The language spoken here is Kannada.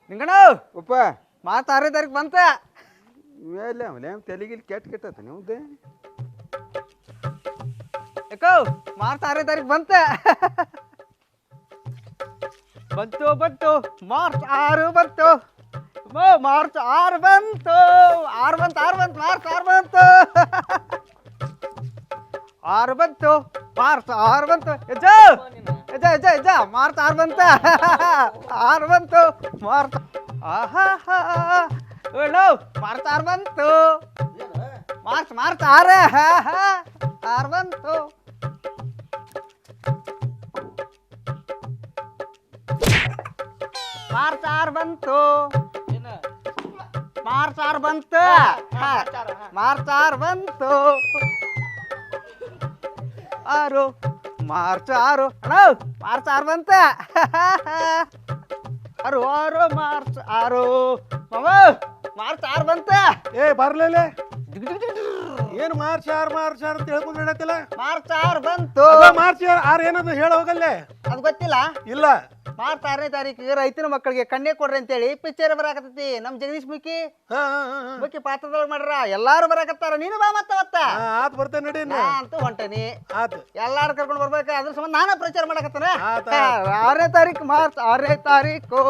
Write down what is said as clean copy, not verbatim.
ನಿಂಗಣ ಉಪ್ಪ ಮಾರ್ಚ್ 6ನೇ ತಾರೀಕು ಬಂತ ಮೇಲೆ ಅವನೇ ತೆಲಿಗಿಲಿ ಕೆಟ್ಟತ್ತ ನೀವ್ದೆ ಯಾಕೋ ಮಾರ್ಚ್ 6ನೇ ತಾರೀಕು ಬಂತ ಬಂತು ಮಾರ್ಚ್ 6 ಬಂತು ಮಾರ್ಚ್ 6 ಬಂತು ಮಾರ್ಚ್ 6 ಬಂತು 6 ಬಂತು ಮಾರ್ಚ್ 6 ಬಂತು ಎಜ್ಜ ಮಾರ್ಚ್ 6 ಬಂತ 6 ಬಂತು ಮಾರ್ಚ್ ಹೇಳು ಮಾರ್ಚ್ 6 ಬಂತು ಮಾರ್ಚ್ 6 ಬಂತು ಮಾರ್ಚ್ 6 ಬಂತು ಮಾರ್ಚ್ 6 ಬಂತು ಮಾರ್ಚ್ 6 ಬಂತು 6 ಮಾರ್ಚ್ 6 ಅಣ್ಣ ಮಾರ್ಚ್ 6 ಬಂತ 6 ಮಾರ್ಚ್ 6 ಮಾವ ಮಾರ್ಚ್ 6 ಬಂತ ಏ ಬರ್ಲಿಲ್ಲ ಏನು ಮಾರ್ಚ್ 6 ಅಂತ ಹೇಳ್ಕೊಂಡು ಹೇಳತ್ತಿಲ್ಲ ಮಾರ್ಚ್ 6 ಬಂತು ಮಾರ್ಚ್ 6 ಏನದು ಹೇಳ ಹೋಗಲ್ಲೇ ಅದು ಗೊತ್ತಿಲ್ಲ ಇಲ್ಲ ಮಾರ್ಚ್ 6ನೇ ತಾರೀಕಿಗೆ ರೈತನ ಮಕ್ಕಳಿಗೆ ಕಣ್ಣೆ ಕೊಡ್ರಿ ಅಂತೇಳಿ ಪಿಕ್ಚರ್ ಬರಾಕತ್ತೈತಿ ನಮ್ ಜಗದೀಶ್ ಮುಖಿ ಪಾತ್ರದೊಳಗೆ ಮಾಡ್ರ ಎಲ್ಲಾರು ಬರಾಕತ್ತಾರ ನೀನು ಬಾ ಮತ್ತ ಆತ್ ಬರ್ತೇನೆ ನಡಿ ನಾ ಅಂತೂ ಹೊಂಟೇನಿ ಆತ್ ಎಲ್ಲಾರು ಕರ್ಕೊಂಡು ಬರ್ಬೇಕ ಅದ್ರ ಸಂಬಂಧ ನಾನ ಪ್ರಚಾರ ಮಾಡಕತ್ತಾನ ಆತ್ 6ನೇ ತಾರೀಕು ಮಾರ್ಚ್ 6ನೇ ತಾರೀಕು